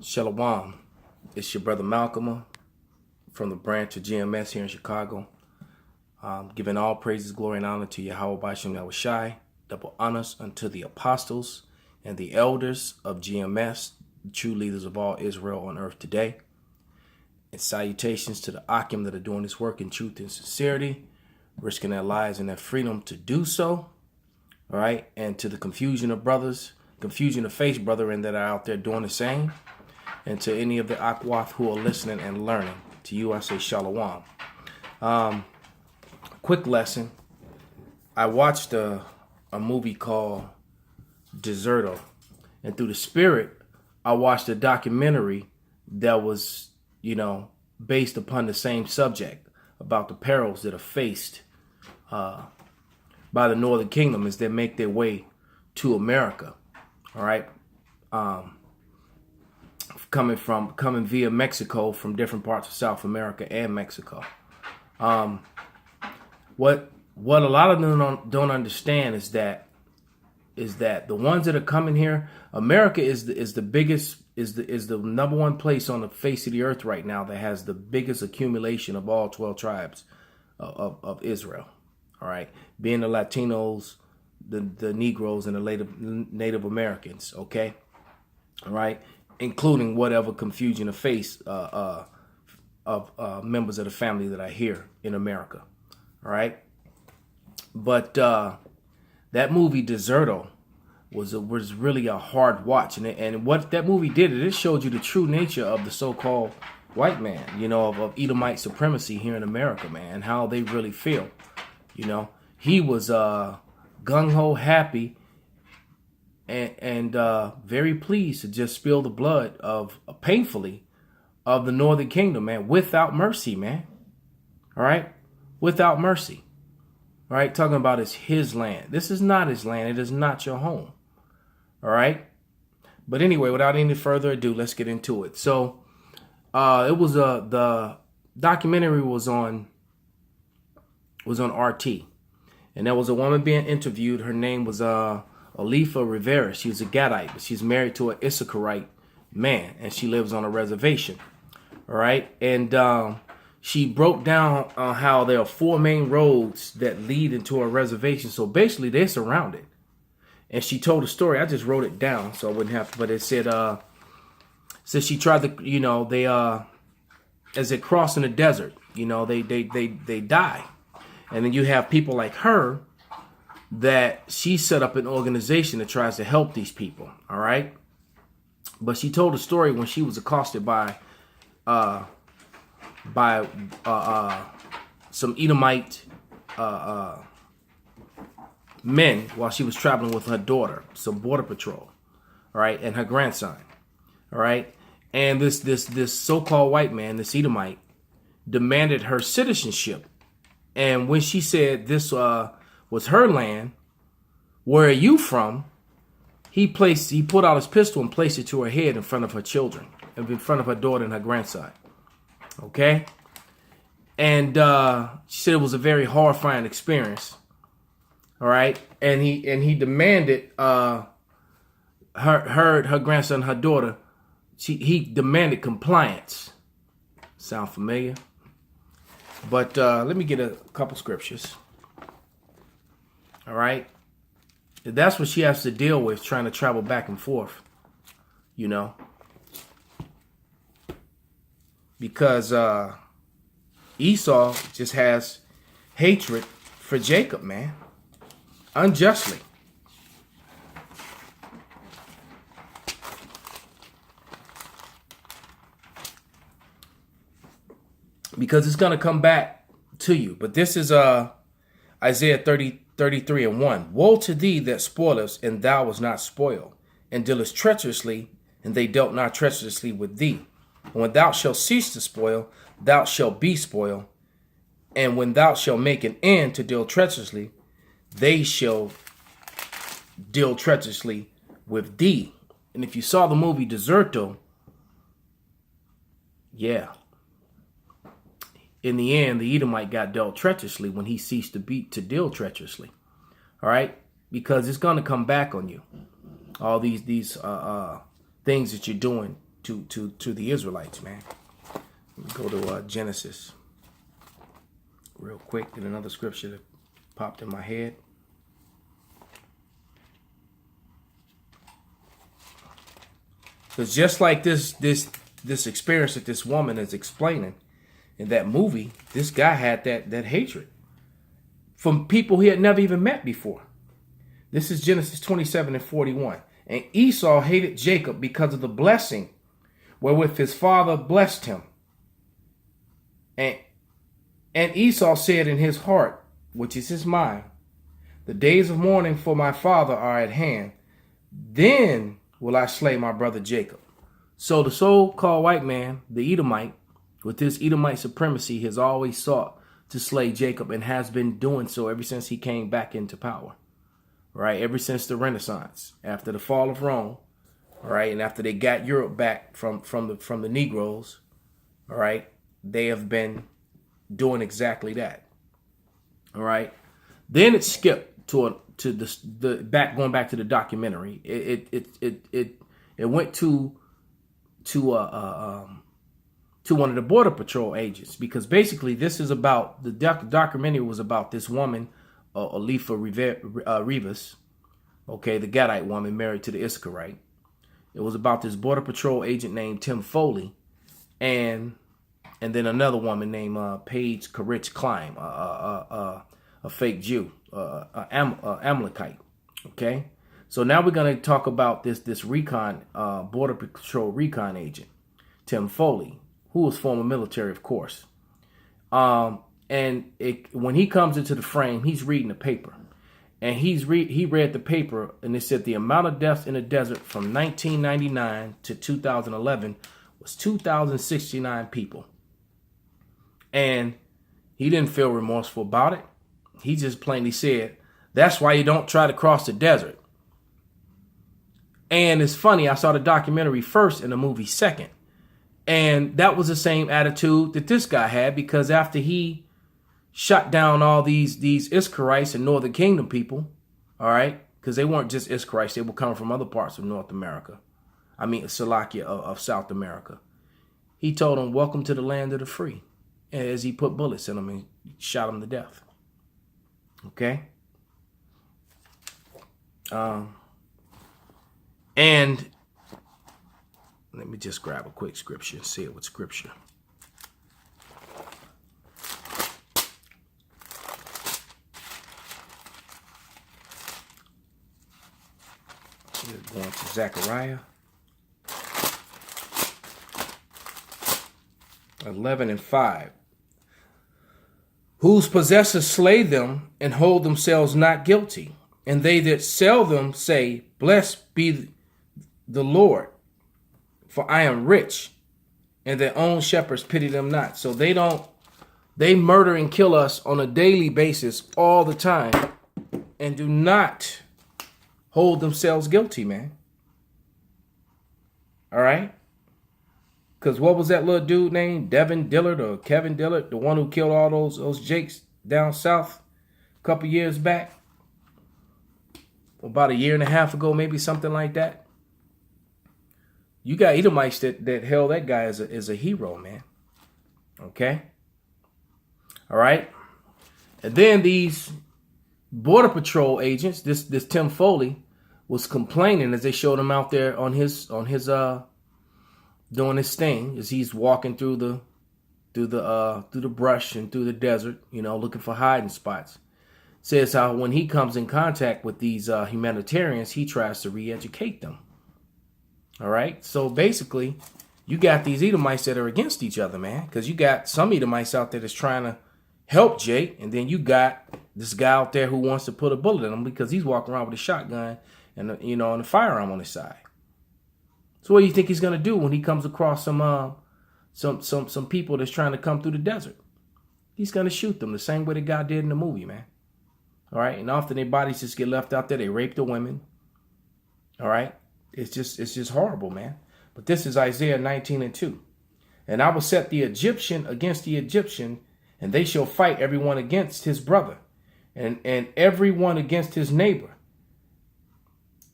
Shalom. It's your brother Malcolm from the branch of GMS here in Chicago. Giving all praises, glory, and honor to Yahweh B'Shem Yahushai. Double honors unto the apostles and the elders of GMS, the true leaders of all Israel on earth today. And salutations to the Akim that are doing this work in truth and sincerity, risking their lives and their freedom to do so. All right. And to the confusion of faith brethren that are out there doing the same. And to any of the Akwath who are listening and learning, to you I say shalom. Quick lesson. I watched a movie called Deserto. And through the spirit, I watched a documentary that was, based upon the same subject about the perils that are faced by the Northern Kingdom as they make their way to America. All right. Coming via Mexico from different parts of South America and Mexico. What a lot of them don't understand is that the ones that are coming here, America is the biggest, is the number one place on the face of the earth right now that has the biggest accumulation of all 12 tribes of Israel. All right, being the Latinos, the Negroes, and the Native Americans. Okay, all right, including whatever confusion of faith of members of the family that are here in America. All right, but that movie Deserto was really a hard watch, and what that movie did, it showed you the true nature of the so-called white man, of Edomite supremacy here in America, man, and how they really feel. He was gung-ho happy and very pleased to just spill the blood painfully of the Northern Kingdom, man, without mercy, man. All right, without mercy. All right, talking about it's his land. This is not his land. It is not your home. All right. But anyway, without any further ado, let's get into it. So it was the documentary was on RT, and there was a woman being interviewed. Her name was Alifa Rivera. She was a Gadite, but she's married to an Issacharite man, and she lives on a reservation. All right, and she broke down how there are 4 main roads that lead into a reservation. So basically, they're surrounded. And she told a story. I just wrote it down so I wouldn't have to. But it said, she tried to, they as they cross in the desert, they die. And then you have people like her that she set up an organization that tries to help these people. All right. But she told a story when she was accosted by some Edomite men while she was traveling with her daughter, some border patrol, all right, and her grandson, all right, and this so-called white man, this Edomite, demanded her citizenship, and when she said this was her land, where are you from? He pulled out his pistol and placed it to her head in front of her children, in front of her daughter and her grandson. Okay, and she said it was a very horrifying experience. All right, and he demanded her grandson, her daughter. He demanded compliance. Sound familiar? But let me get a couple scriptures. All right, that's what she has to deal with, trying to travel back and forth. Because Esau just has hatred for Jacob, man. Unjustly. Because it's going to come back to you. But this is Isaiah 33:1. Woe to thee that spoilest, and thou was not spoiled, and dealest treacherously, and they dealt not treacherously with thee. And when thou shalt cease to spoil, thou shalt be spoiled. And when thou shalt make an end to deal treacherously, they shall deal treacherously with thee. And if you saw the movie Deserto, yeah. In the end, the Edomite got dealt treacherously when he ceased to deal treacherously. All right? Because it's going to come back on you. All these things that you're doing to the Israelites, man. Let me go to Genesis real quick. Get another scripture that popped in my head. Because just like this experience that this woman is explaining in that movie, this guy had that hatred from people he had never even met before. This is Genesis 27:41. And Esau hated Jacob because of the blessing wherewith his father blessed him. And Esau said in his heart, which is his mind, the days of mourning for my father are at hand. Then will I slay my brother Jacob. So the so-called white man, the Edomite, with his Edomite supremacy, has always sought to slay Jacob and has been doing so ever since he came back into power. Right? Ever since the Renaissance, after the fall of Rome, all right, and after they got Europe back from the Negroes, all right, they have been doing exactly that. All right. Then it skipped to going back to the documentary. It went to one of the Border Patrol agents, because basically this is about the documentary was about this woman, Alifa Rivas, okay, the Gadite woman married to the Issacharite. It was about this Border Patrol agent named Tim Foley, and then another woman named Paige Karich Klein, a fake Jew, Amalekite. Okay, so now we're going to talk about this recon, Border Patrol recon agent, Tim Foley, who was former military, of course. When he comes into the frame, he's reading the paper. And he read the paper, and it said the amount of deaths in the desert from 1999 to 2011 was 2,069 people. And he didn't feel remorseful about it. He just plainly said, that's why you don't try to cross the desert. And it's funny, I saw the documentary first and the movie second. And that was the same attitude that this guy had, because after he shut down all these Issacharites and Northern Kingdom people, all right, because they weren't just Issacharites, they were coming from other parts of North America. I mean, Salakia of South America. He told them, welcome to the land of the free, as he put bullets in them and shot them to death. Okay? And let me just grab a quick scripture and see it with scripture. We're going to Zechariah 11:5. Whose possessors slay them and hold themselves not guilty, and they that sell them say, blessed be the Lord, for I am rich, and their own shepherds pity them not. So they murder and kill us on a daily basis all the time, and do not hold themselves guilty, man. All right? Because what was that little dude named? Devin Dillard or Kevin Dillard? The one who killed all those Jakes down south a couple years back? About a year and a half ago, maybe something like that. You got Edomites that held that guy as a hero, man. Okay? All right? And then these Border Patrol agents, this Tim Foley, was complaining as they showed him out there on his doing his thing as he's walking through the brush and through the desert, looking for hiding spots. Says how when he comes in contact with these humanitarians, he tries to re-educate them. All right, so basically, you got these Edomites that are against each other, man, because you got some Edomites out there that's trying to help Jake, and then you got this guy out there who wants to put a bullet in him because he's walking around with a shotgun and and a firearm on his side. So what do you think he's gonna do when he comes across some people that's trying to come through the desert? He's gonna shoot them the same way the guy did in the movie, man. All right, and often their bodies just get left out there. They rape the women. All right, it's just horrible, man. But this is Isaiah 19:2. And I will set the Egyptian against the Egyptian, and they shall fight everyone against his brother, and everyone against his neighbor.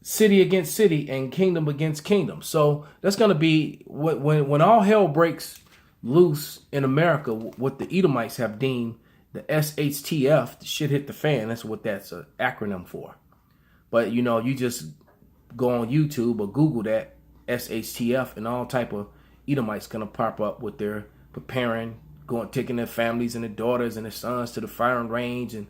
city against city and kingdom against kingdom. So that's going to be when all hell breaks loose in America, what the Edomites have deemed the SHTF, the shit hit the fan. That's what that's an acronym for. But you just go on YouTube or Google that SHTF, and all type of Edomites gonna pop up with their preparing, taking their families and their daughters and their sons to the firing range, and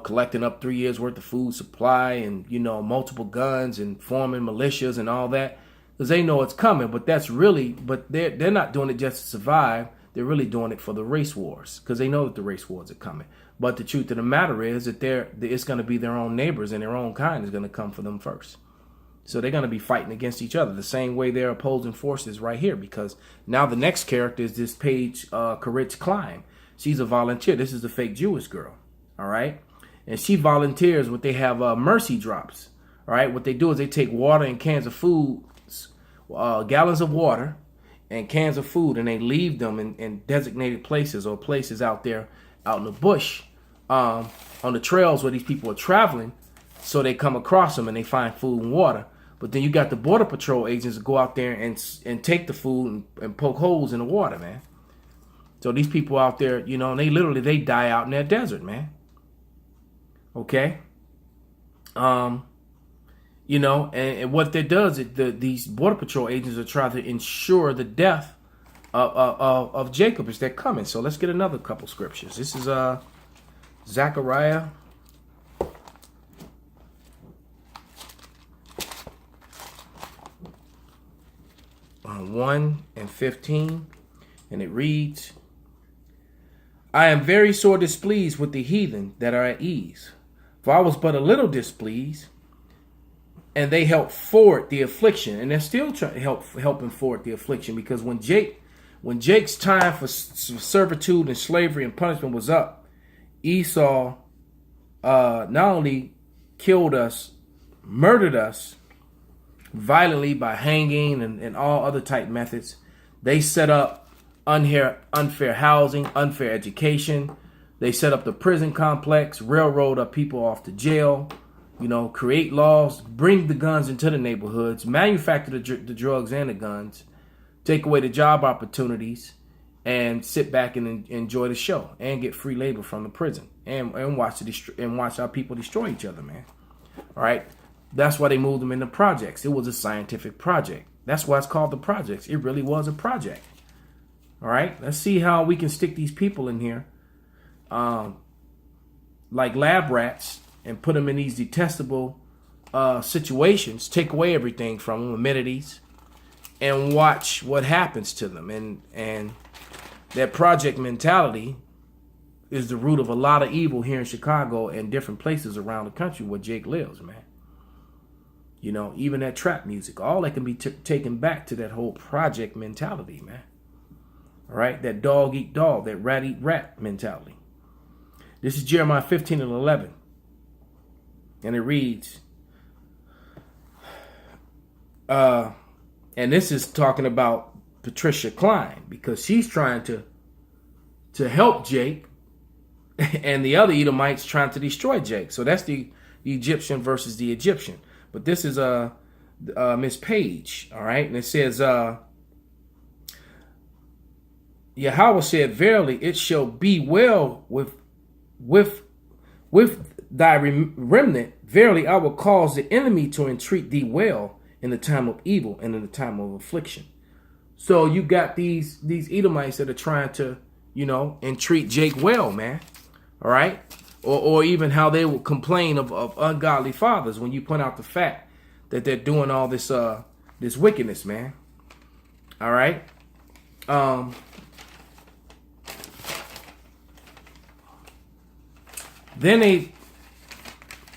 collecting up 3 years worth of food supply, and multiple guns, and forming militias and all that, because they know it's coming. But they're not doing it just to survive. They're really doing it for the race wars, because they know that the race wars are coming. But the truth of the matter is that it's going to be their own neighbors and their own kind is going to come for them first. So they're going to be fighting against each other the same way they're opposing forces right here, because now the next character is this Paige Karitz Klein. She's a volunteer. This is the fake Jewish girl. All right. And she volunteers what they have mercy drops. All right. What they do is they take water and cans of food, gallons of water and cans of food, and they leave them in designated places, or places out there out in the bush, on the trails where these people are traveling. So they come across them and they find food and water. But then you got the Border Patrol agents that go out there and take the food and poke holes in the water, man. So these people out there, they die out in that desert, man. Okay. And what that does is these Border Patrol agents are trying to ensure the death of Jacob as they're coming. So let's get another couple scriptures. This is Zechariah 1:15, and it reads, I am very sore displeased with the heathen that are at ease, for I was but a little displeased, and they helped forward the affliction. And they're still helping forward the affliction, because when Jake's time for servitude and slavery and punishment was up, Esau not only killed us, murdered us violently by hanging and all other type methods. They set up unfair housing, unfair education. They set up the prison complex, railroad up people off to jail, create laws, bring the guns into the neighborhoods, manufacture the drugs and the guns, take away the job opportunities, and sit back and enjoy the show and get free labor from the prison and watch our people destroy each other, man. All right. That's why they moved them into projects. It was a scientific project. That's why it's called the projects. It really was a project. All right. Let's see how we can stick these people in here like lab rats and put them in these detestable situations, take away everything from them, amenities, and watch what happens to them. And that project mentality is the root of a lot of evil here in Chicago and different places around the country where Jake lives, man. Even that trap music, all that can be taken back to that whole project mentality, man. All right, that dog eat dog, that rat eat rat mentality. This is Jeremiah 15:11. And it reads, and this is talking about Patricia Klein, because she's trying to help Jake, and the other Edomites trying to destroy Jake. So that's the Egyptian versus the Egyptian. But this is Miss Page, all right? And it says, Yahweh said, verily it shall be well with thy remnant. Verily I will cause the enemy to entreat thee well in the time of evil and in the time of affliction. So you got these Edomites that are trying to, entreat Jake well, man. All right? Or even how they will complain of ungodly fathers when you point out the fact that they're doing all this wickedness, man. All right. Then they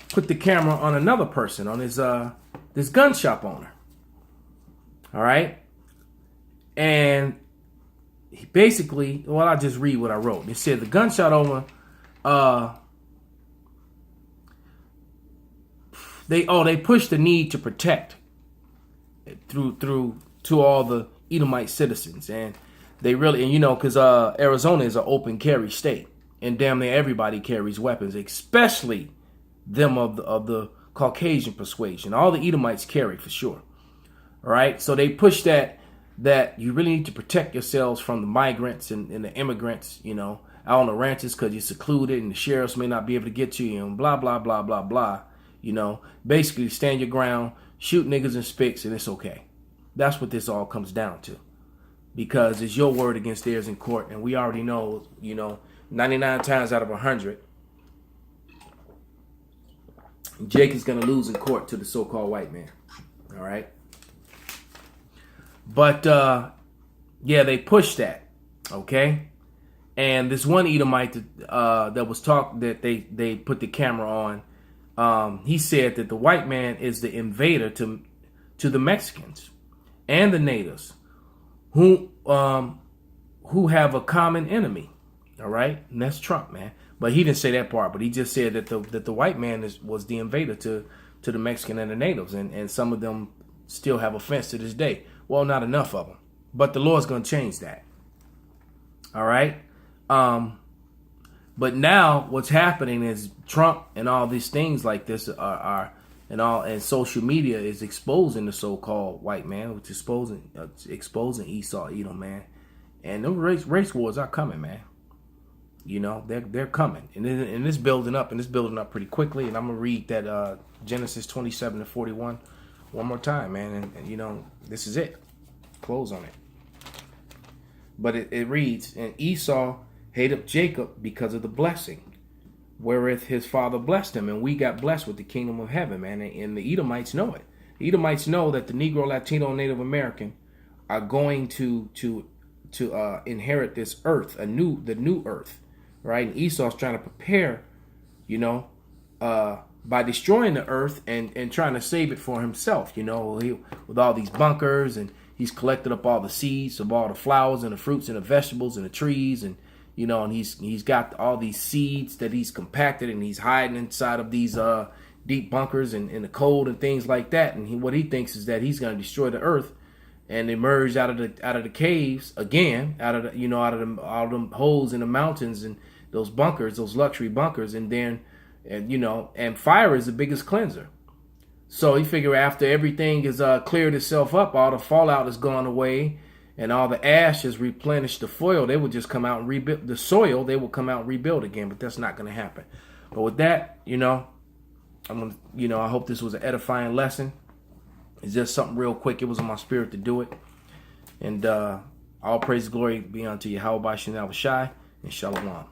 put the camera on another person, on this gun shop owner. All right. And he basically, well, I'll just read what I wrote. It said the gun shop owner, they push the need to protect through to all the Edomite citizens, and they really, because Arizona is an open carry state, and damn near everybody carries weapons, especially them of the Caucasian persuasion. All the Edomites carry for sure. All right. So they push that you really need to protect yourselves from the migrants and the immigrants, out on the ranches because you're secluded and the sheriffs may not be able to get you and blah, blah, blah, blah, blah. Basically stand your ground, shoot niggas and spicks, and it's okay. That's what this all comes down to. Because it's your word against theirs in court. And we already know, 99 times out of 100, Jake is going to lose in court to the so-called white man. All right. But, they pushed that. Okay. And this one Edomite that was talking, that they put the camera on, he said that the white man is the invader to the Mexicans and the natives who have a common enemy. All right. And that's Trump, man. But he didn't say that part. But he just said that the white man was the invader to the Mexican and the natives. And some of them still have offense to this day. Well, not enough of them. But the Lord's going to change that. All right. But now what's happening is Trump and all these things like this and social media is exposing the so-called white man, which is exposing Esau, Edom, man. And those race wars are coming, man. They're coming, and it's building up, and it's building up pretty quickly. And I'm gonna read that Genesis 27-41 one more time, man. And this is it. Close on it. But it reads, and Esau hated Jacob because of the blessing, wherewith his father blessed him, and we got blessed with the kingdom of heaven, man. And the Edomites know it. The Edomites know that the Negro, Latino, and Native American are going to inherit this earth, the new earth. Right, and Esau's trying to prepare, by destroying the earth and trying to save it for himself. With all these bunkers, and he's collected up all the seeds of all the flowers and the fruits and the vegetables and the trees, and and he's got all these seeds that he's compacted and he's hiding inside of these deep bunkers and in the cold and things like that. And what he thinks is that he's going to destroy the earth and emerge out of the caves again, out of them holes in the mountains and those bunkers, those luxury bunkers, and fire is the biggest cleanser. So he figured after everything is cleared itself up, all the fallout has gone away, and all the ash has replenished the soil. They will just come out and rebuild the soil. They will come out and rebuild again, but that's not going to happen. But with that, I'm gonna, I hope this was an edifying lesson. It's just something real quick. It was on my spirit to do it, and all praise and glory be unto Yahweh Shem Shai and Shalom.